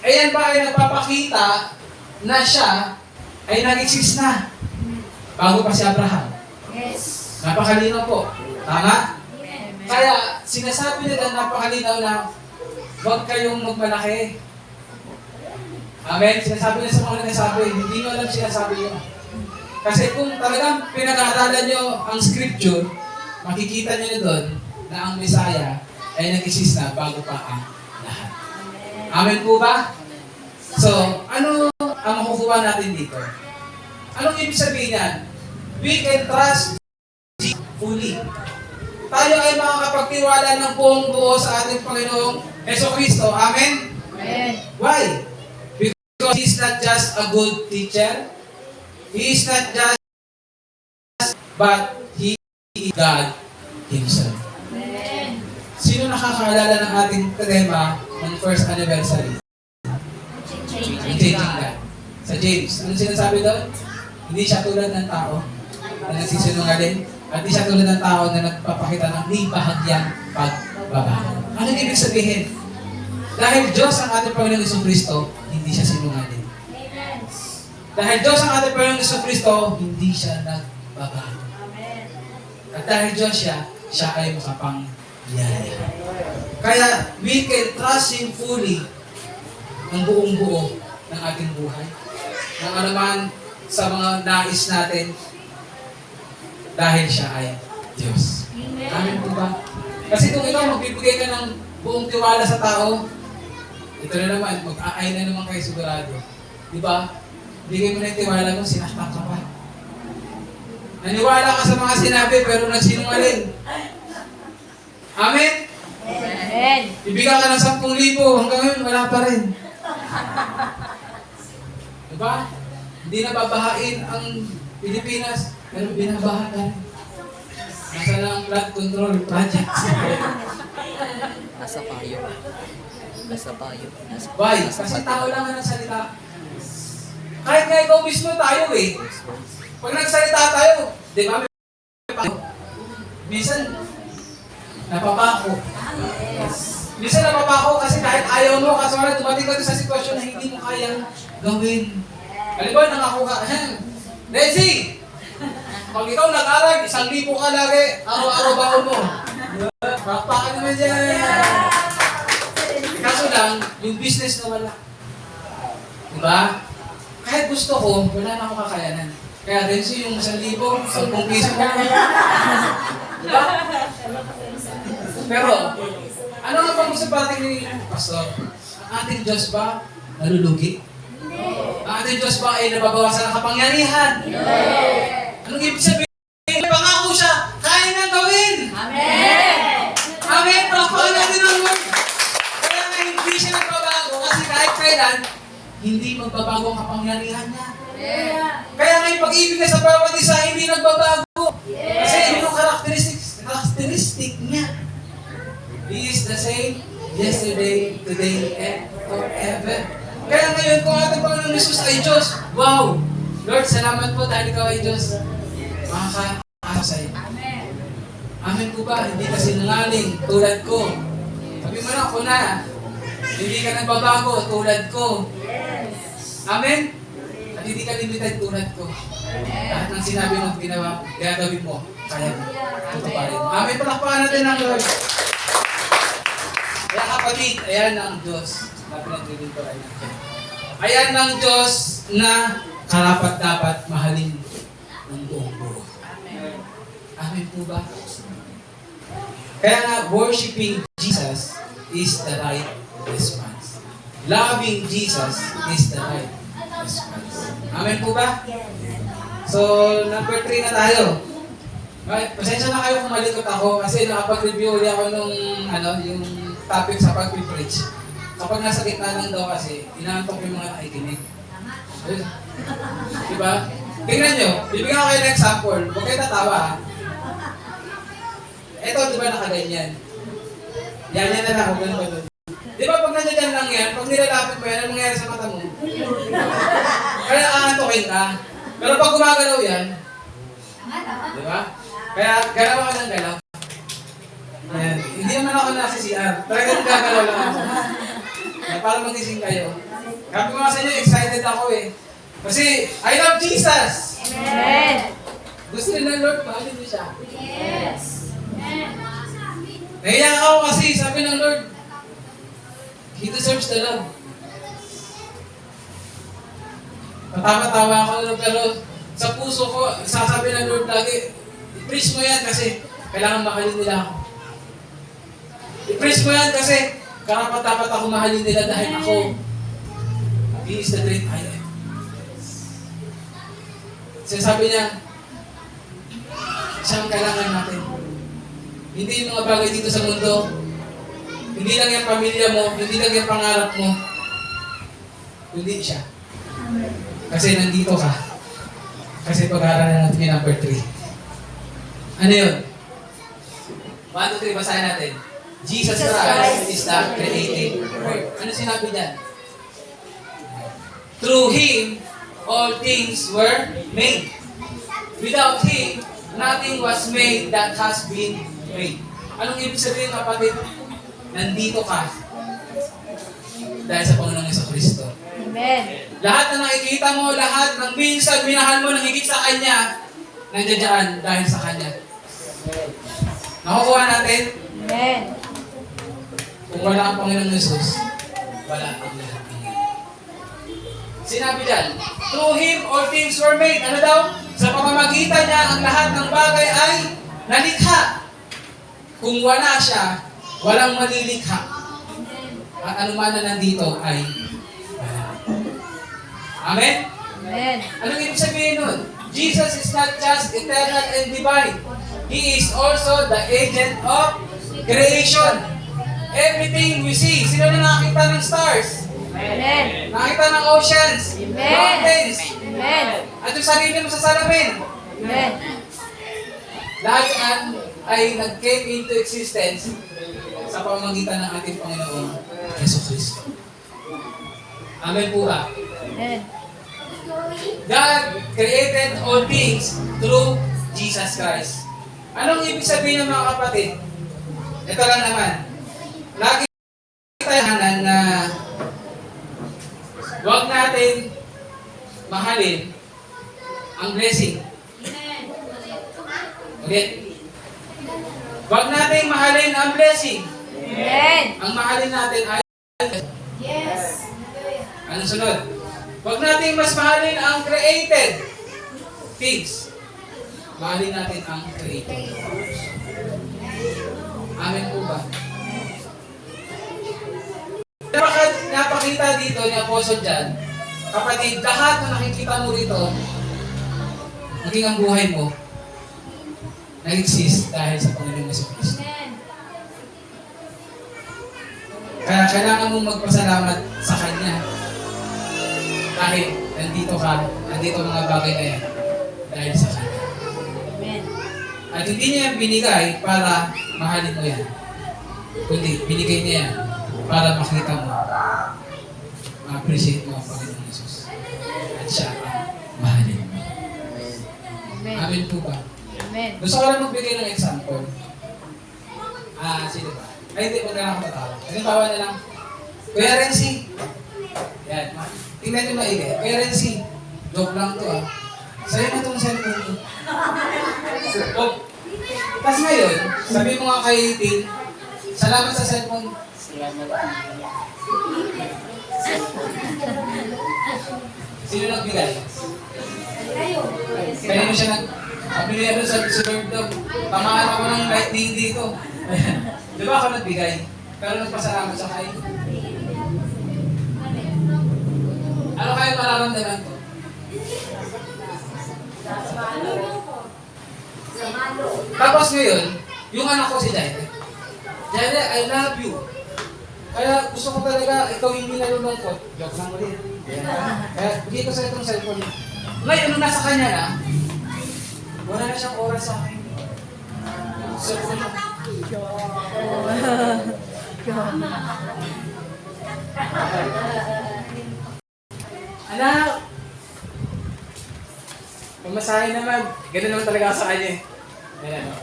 ayan ba ay nagpapakita na siya ay nag-exist na bago pa si Abraham. Yes. Napakalinaw po. Tama? Amen. Kaya sinasabi nila napakalinaw na huwag kayong magmalaki. Amen? Sinasabi nila sa mga nagsasabi, hindi nyo alam sinasabi yun. Kasi kung talagang pinag-aaralan nyo ang scripture, makikita nyo na doon na ang Messiah ay nag-exist na bago pa ang lahat. Amen po ba? So, ano ang makukuha natin dito? Anong ibig sabihin yan? We can trust Jesus fully. Tayo ay makakapagtiwala ng buong buo sa ating Panginoong Jesucristo. Amen? Amen. Why? Because He is not just a good teacher. He is not just, but He is God Himself. Amen. Sino nakakaalala ng ating tema ng first anniversary? Changing God. Sa James. Ano sinasabi doon? Hindi siya tulad ng tao na nagsisinungaling at hindi siya tulad ng tao na nagpapakita ng di bahagyang pagbabago. Ano ibig sabihin? Dahil Diyos ang ating Panginoong Jesucristo, hindi siya sinungaling. Amen. Dahil Diyos ang ating Panginoong Jesucristo, hindi siya nagbabago. Amen. At dahil Diyos siya ay makapangyarihan. Kaya we can trust Him fully ng buong buo ng ating buhay. Ng anuman sa mga nais natin, dahil siya ay Diyos. Amen. Amen po ba? Kasi kung ikaw magbibigay ka ng buong tiwala sa tao, ito na naman, mag-aay na naman kayo sigurado. Di ba? Bigay mo na yung tiwala mo, sinaktan ka pa. Naniwala ka sa mga sinabi, pero nagsinungaling. Amen? Amen. Bibigyan ka ng 10,000, hanggang ngayon wala pa rin. Diba? Hindi nababahain ang Pilipinas, pero binabaha ka rin. Nasa na ang flood control project. Nasa payo. Nasa payo. Why? Kasi tao lang ang nagsalita. Kahit nga ikaw mismo tayo eh. Pag nagsalita tayo, di ba? Minsan, napapako. Minsan napapako kasi kahit ayaw mo, kasi wala dumating ka sa sitwasyon na hindi mo kayang gawin. Halimbawa, nangako ka, Nancy! Pag ikaw nag-aral, 1,000 ka lagi, araw-araw baon mo. Pakpakan naman dyan. Kaso lang, yung business na wala. Diba? Kahit gusto ko, wala na akong kakayanan. Kaya Nancy, yung 1,000, 10 piso mo. Diba? Pero, ano nga pang gusto pa ni Pastor? Ang ating Diyos ba nalulugi? Ang ating Diyos ba ay nababawasan ng kapangyarihan? Anong ibig sabihin? May pangako siya, kaya niyang gawin! Amen. Amen! Palakpakan natin ang Lord! Kaya nga hindi siya nagbabago kasi kahit kailan, hindi magbabago ang kapangyarihan niya. Kaya nga yung pag-ibig niya sa bawat isa, hindi nagbabago. Kasi yun yung characteristic niya. He is the same yesterday, today, and forever. Kaya ngayon, kung ating Panginoon Jesus ay Diyos, wow! Lord, salamat po dahil ikaw ay Diyos. Makakaasa sa'yo. Amen. Amen po ba? Hindi ka sinungaling tulad ko. Sabi mo na, ako na. Hindi ka nagbabago tulad ko. Amen? At hindi ka limited tulad ko. Lahat ng sinabi mo, ginagawin mo, kaya mo. Tutuparin. Amen, palakpakan natin ang Lord. Kaya kapatid, ayan ang Diyos. Sabi ng Trinity ko ay nandiyan. Ayan ang Diyos na karapat-dapat mahalin ng buong buo. Amen po ba? Kaya nga, worshiping Jesus is the right response. Loving Jesus is the right response. Amen po ba? So, number 3 na tayo. Pasensya na kayo kung malikot ako kasi nakapag-review ulit ako nung yung topic sa pag-preach. Kapag nasa gitna lang daw kasi, inaantok yung mga nakikinig. Diba? Tingnan nyo, bibigyan ko kayo ng example. Huwag kayo tatawa ha. Ito, di ba nakaganyan? Yan na lang, huwag ganun ba doon? Di ba pag nandiyan lang yan, pag nilalapit mo yan, ano mangyayari sa mata mo? Kaya aantokin ka. Pero pag gumagalaw yan, di ba? Kaya galaw ka ng galaw. Ayan. Hindi naman ako nasa CR. Talagang gagalaw lang ako. Para magising kayo. Sabi ko nga sa inyo, excited ako eh. Kasi, I love Jesus! Amen. Gusto rin ng Lord, mahalin niyo siya. Yes. Amen. Nahiya ako kasi, sabi ng Lord, He deserves the love. Matawa-tawa ako, pero sa puso ko, sasabi ng Lord lagi, i-preach mo yan kasi kailangan mahalin nila ako. I-preach mo yan kasi karapat-dapat ako mahalin nila dahil ako, He is the great I am. Sinasabi niya, siya ang kailangan natin. Hindi yung mga bagay dito sa mundo. Hindi lang yung pamilya mo, hindi lang yung pangarap mo. Kundi siya. Kasi nandito ka. Kasi pag-aaralan natin yung number 3. Ano yun? 1, 2, 3, basahin natin. Jesus Christ is the creating Word. Ano sinabi niyan? Through Him, all things were made. Without Him, nothing was made that has been made. Anong ibig sabihin, kapatid? Nandito ka. dahil sa Panginoong Jesucristo. Amen. Lahat na nakikita mo, lahat ng minsan minahal mo ng higit sa Kanya, nandiyan dyan dahil sa Kanya. Nakukuha natin, Amen. kung wala ang Panginoong Jesus, wala ang lahat ng yan. Sinabi dyan, through Him all things were made. Ano daw? Sa pamamagitan niya, ang lahat ng bagay ay nalikha. Kung wala siya, walang malilikha. At ano man na nandito ay wala. Amen? Amen. Anong ibig sabihin nun? Jesus is not just eternal and divine. He is also the agent of creation. Everything we see. Sino na nakakita ng stars? Amen. Nakakita ng oceans? Amen. Mountains? Amen. At yung sarili mo sa salamin? Amen. Lahat yan ay nag-came into existence sa pamamagitan ng ating Panginoon, Yesu Cristo. Amen po ba? Amen. God created all things through Jesus Christ. Anong ibig sabihin ng mga kapatid? Ito lang naman. Lagi tayanan na huwag natin mahalin ang blessing. Ulit. Huwag natin mahalin ang blessing. Amen. Ang mahalin natin ay Yes. anong sunod? Huwag natin mas mahalin ang created things. Mahalin natin ang created. Amen po ba? Napakita dito ni Apostle John, kapatid, lahat na nakikita mo rito, maging ang buhay mo, nag-exist dahil sa Panginoong Jesucristo. Kaya kailangan mong magpasalamat sa Kanya. Dahil nandito ka, nandito ang mga bagay na yan, dahil sa Kanya. Amen. At hindi niya yan binigay para mahalin mo yan. Kundi binigay niya yan para makita mo, ma-appreciate mo ang Panginoong Jesus. At siya ang mahalin mo. Amen. Amen po ba? Amen. Gusto ko lang magbigay ng example. Sino ba? Ay, hindi, wag na lang ako tatawa. Halimbawa na lang, Kuya Renzi. Yan. Tingnan niyo maigi. Kuya Renzi, joke lang to Sa'yo na itong cellphone mo. Tapos ngayon, sabi mo nga kay Tin, salamat sa cellphone. Sino nagbigay? Kaya mo siya nagpili doon sa Lord daw. Tamaan ako ng lightning dito. Di ba ako nagbigay? Pero nagpasalamat sa kayo. Ano kayo mararamdaman ko? Tapos ngayon, yung anak ko si Jaire. Jaire, I love you. Kaya gusto ko talaga, ikaw hindi nalulungkot. Joke lang ulit. Kaya bigay ko sa itong cellphone. Ngayon, nung nasa kanya na, wala na siyang oras sa akin. Cellphone na. Anak! Pamasahe naman. Ganun naman talaga ako sa kanya eh. Ayan o.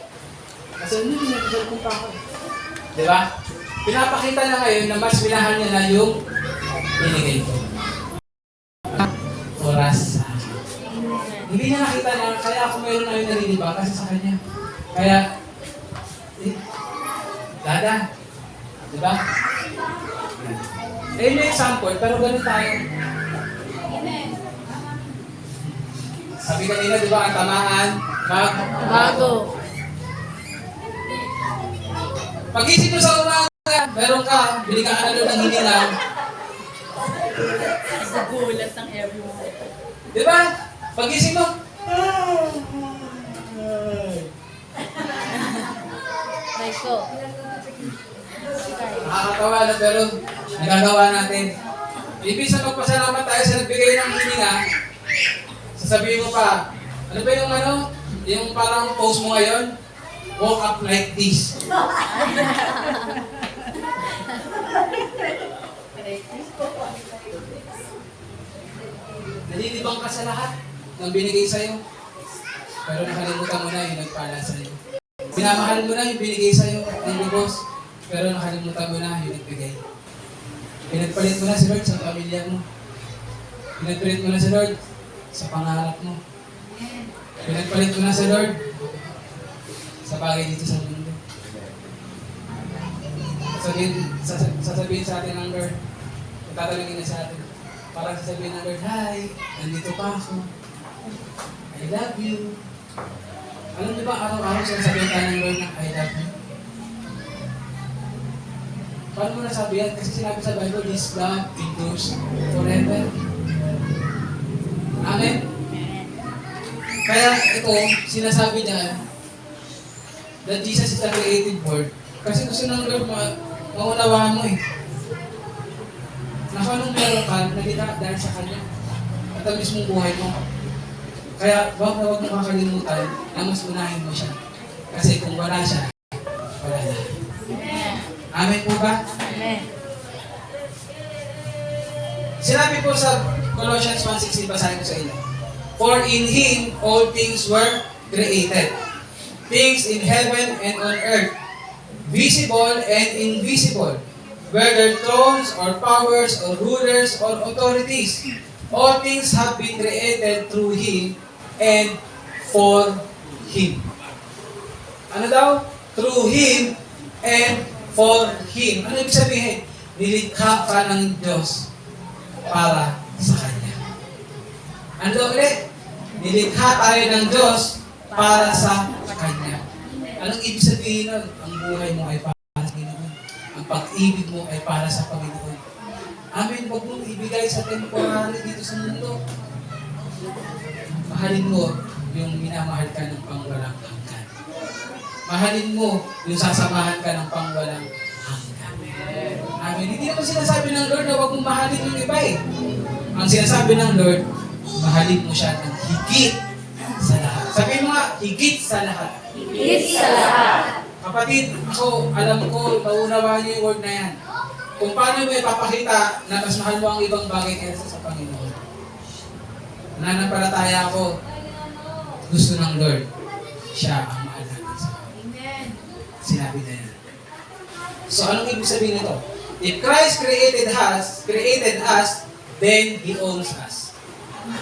Kasi nag-cellphone pa ako. Diba? Pinapakita na ngayon na mas minahal niya na yung binigay ko. Oras sa akin. Hindi niya nakita na kaya ako mayroon na yung naliliba kasi sa kanya. Kaya, Dada. Diba? Ayun yung example, pero ganun tayo. Sabi kanina, di ba, ang tamaan, Bago. Pag-isip mo sa umaga, meron ka, bili ka na doon ng hindi lang. Nagulat ang everyone. Di ba? Pag-isip mo, Rico. nakakatawa na pero nagagawa natin. Ibig sa magpasalamat tayo sa nagbigay ng hininga, sasabihin mo pa, ano ba yung yung parang post mo ngayon? Walk up like this. Nalilibang ka sa lahat ng binigay sa'yo. Pero nakalimutan mo na yung nagpala sa'yo. Pinamahal mo na yung binigay sa'yo ng lubos. Pero nakalimutan mo na yung nagbigay. Pinagpalit mo na si Lord sa pamilya mo. Pinagpalit mo na si Lord sa pangarap mo. Pinagpalit mo na si Lord sa bagay dito sa mundo. Sasabihin sa atin ng Lord, tatalagin na sa atin. Parang sasabihin ng Lord, hi, nandito pa ako. I love you. Alam niyo ba, araw-araw sinasabihin tayo ng Lord na I love you? Paano mo nasabi yan? Kasi sinabi sa Bible, this love endures forever. Amen? Kaya ito, sinasabi niya that Jesus is the creative word. Kasi gusto ng Lord maunawaan mo eh. Na kung anong meron ka, nagita dahil sa Kanya. At ang mismong buhay mo. Kaya huwag mo makakalimutan na mas unahin mo siya. Kasi kung wala siya, wala lahat. Amen po ba? Amen. Sinabi po sa Colossians 1:16, basahin ko sa inyo. For in Him all things were created. Things in heaven and on earth, visible and invisible, whether thrones or powers or rulers or authorities. All things have been created through Him and for Him. Ano daw? Through Him and for Him. Ano ibig sabihin? Nilikha ka ng Diyos para sa Kanya. Ano daw ulit? Nilikha tayo ng Diyos para sa Kanya. Anong ibig sabihin nun? Ang buhay mo ay para sa Panginoon. Ang pag-ibig mo ay para sa Panginoon. Amen. Huwag mong ibigay sa temporary dito sa mundo. Mahalin mo yung minamahal ka ng pangwalang hanggan. Mahalin mo yung sasamahan ka ng pangwalang hanggan. Amen. Hindi naman sinasabi ng Lord na huwag mong mahalin yung iba eh. Ang sinasabi ng Lord, mahalin mo siya ng higit sa lahat. Sabihin mo nga, higit sa lahat. Higit sa lahat. Kapatid, ako, alam ko, nauunawaan niyo yung word na yan. Kung paano mo ipapakita na mas mahal mo ang ibang bagay kaysa sa Panginoon. Nananampalataya ako, gusto ng Lord, siya ang mahal natin sa Panginoon. Sinabi na yan. So, anong ibig sabihin nito? If Christ created us, then He owns us.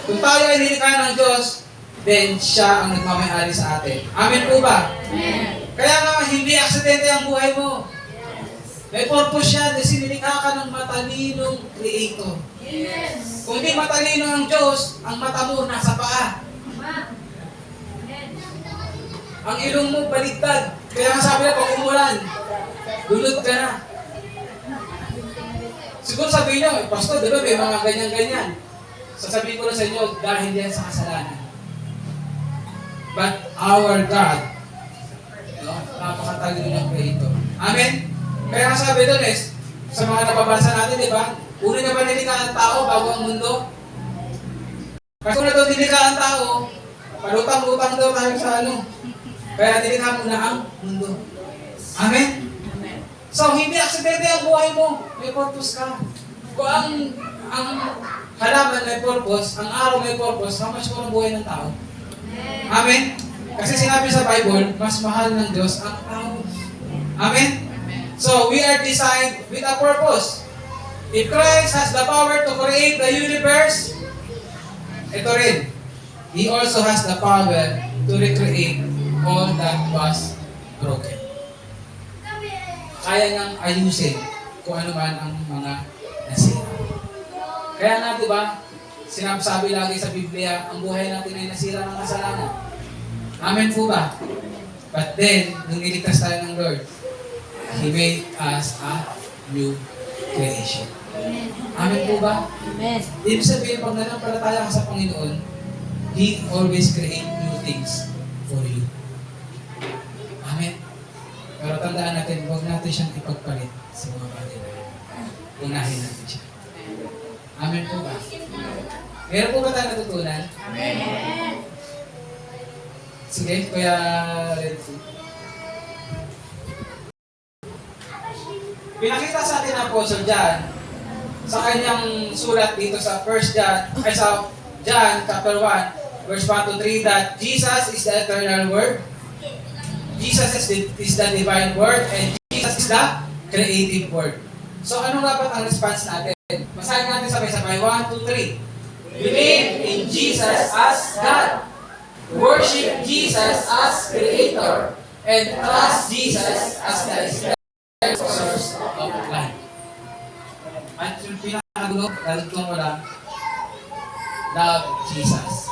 Kung tayo ay nilikha ng Diyos, then siya ang nagmamayari sa atin. Amen po ba? Amen. Kaya nga, hindi aksidente ang buhay mo. May purpose siya kasi nilikha ka ng matalinong Creator. Yes. Kung hindi matalino ang Diyos, ang mata mo nasa paa. Ang ilong mo baligtad. Kaya nga sabi na, pag umulan, dulot ka na. Siguro sabihin nyo, Pastor, di ba may mga ganyan-ganyan? Sasabihin ko na sa inyo, dahil yan sa kasalanan. But our God, no, napakatalino ng Creator. Amen? Kaya nga sabi doon sa mga nababasa natin, di ba? Una na ba nilikha ang tao bago ang mundo? Kasi kung na daw nilikha ang tao, palutang-lutang daw tayo sa Kaya nilikha muna ang mundo. Amen? Amen. So, hindi aksidente ang buhay mo. May purpose ka. Kung ang halaman may purpose, ang araw may purpose, how much more ang buhay ng tao? Amen? Kasi sinabi sa Bible, mas mahal ng Diyos ang tao. Amen? So, we are designed with a purpose. If Christ has the power to create the universe, ito rin, He also has the power to recreate all that was broken. Kaya niyang ayusin kung ano man ang mga nasira. Kaya nga, di ba, sinasabi lagi sa Biblia, ang buhay natin ay nasira ng kasalanan. Amen po ba? But then, nung niligtas tayo ng Lord, He made us a new creation. Amen po ba? Amen. Ibig sabihin, pag nanampalataya ka sa Panginoon, He always create new things for you. Amen? Pero tandaan natin, huwag natin siyang ipagpalit sa mga bagay na yun. Unahin natin siya. Amen po ba? Meron po ba tayo natutunan? Amen. Sige, Kuya Renzi. Pinakita sa atin ng Apostle John sa kanyang sulat dito sa sa John chapter 1 verse 1 to 3 that Jesus is the eternal word, Jesus is the divine word, and Jesus is the creative word. So, ano dapat ang response natin? Basahin natin sabay-sabay. 1, 2, 3. Believe in Jesus as God. Worship Jesus as Creator. And trust Jesus as the essential source of life. At yung pinakagulo, lalagtong mo lang, love Jesus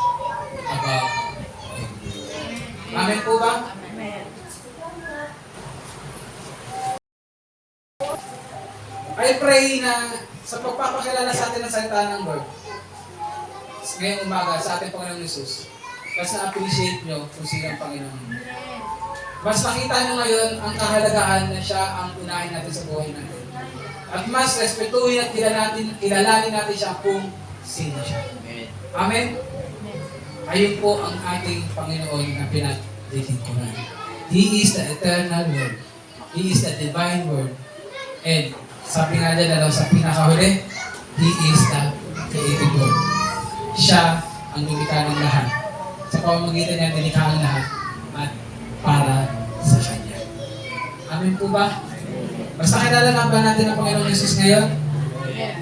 above. Amen po ba? I pray na sa pagpapakilala sa atin ng salita ng Lord, ngayong umaga sa ating Panginoong Jesus, mas na-appreciate nyo kung sino ang Panginoon. Mas makita nyo ngayon ang kahalagahan na siya ang unahin natin sa buhay natin. At mas respetuhin at kilalanin natin siya kung sino siya. Amen? Ayun po ang ating Panginoon na pinaglilingkuran. He is the eternal Word. He is the divine Word. And sabi nga dyan sa pinakahuli, He is the creative Word. Siya ang lumikha ng lahat. Sa pamamagitan niya, nilikha ang lahat at para sa Kanya. Amen po ba? Basta kilala na ba natin ang Panginoong Jesus ngayon?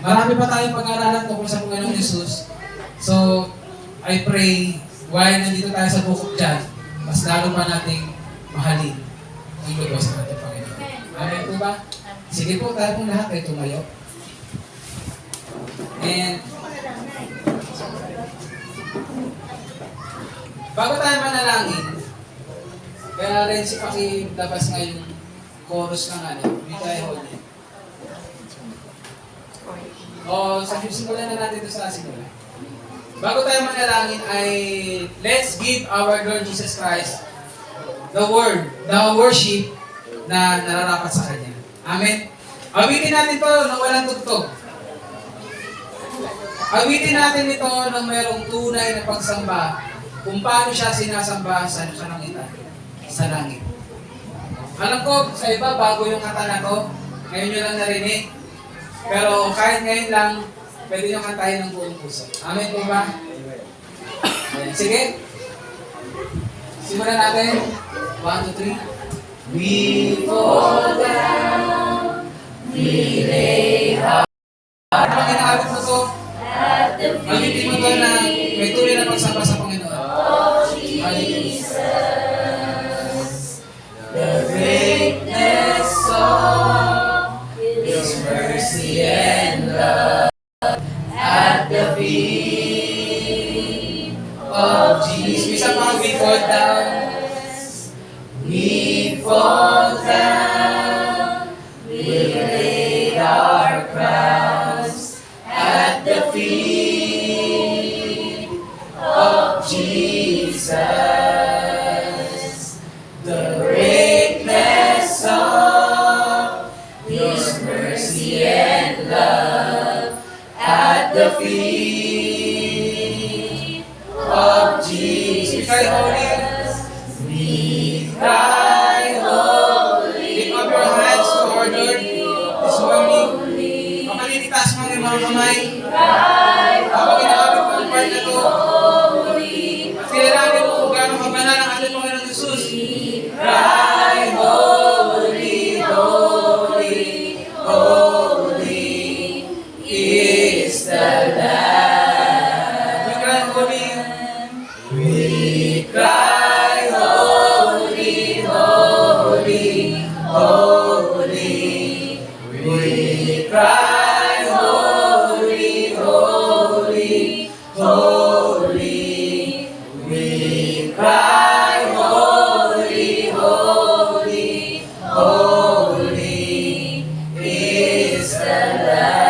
Marami pa tayong pag-aaralan tungkol sa Panginoong Jesus. So, I pray, while nandito tayo sa bukod dyan, mas lalo pa nating mahalin ang lubos ng ating Panginoon. Amen po ba? Sige po, tayo pong lahat ay tumayo. And, bago tayo manalangin, kaya rin si pakilabas nga yung chorus ng We Die Holy. O, simulan na natin ito sa simula. Bago tayo manalangin ay let's give our Lord Jesus Christ the worship na nararapat sa Kanya. Amen? Awitin natin ito na walang tugtog. Awitin natin ito na mayroong tunay na pagsamba kung paano siya sinasamba sa kalangitan, sa langit. Alam ko, sa iba, bago yung kanta na to, ngayon nyo lang narinig. Pero kahit ngayon lang, pwede nyo kantahin ng buong puso. Amen po ba? Ayan. Sige. Simulan natin. 1, 2, 3. We fall down, we lay our Kapag inaabot mo to, magitin mo to na may tuloy na pagsamba sa Panginoon. Jesus, the greatness of His mercy and love at the feet of Jesus. Bisa pa, we fall down. We fall down. We lay our crowns at the feet of Jesus. The greatness of His mercy and love at the feet of Jesus. We cry holy. We cry holy. Lift up your hands to our Lord this morning. Makalilitas mo yung mga kamay. Habang inaabot mo ang part na to. At kilalanin mo kung gano'ng kabanal ang ating Panginoong Jesus. Cry holy, holy, holy is the Lamb. We cry holy. We cry holy, holy, holy. We cry holy, holy, holy. We cry holy, holy, holy is the Lamb.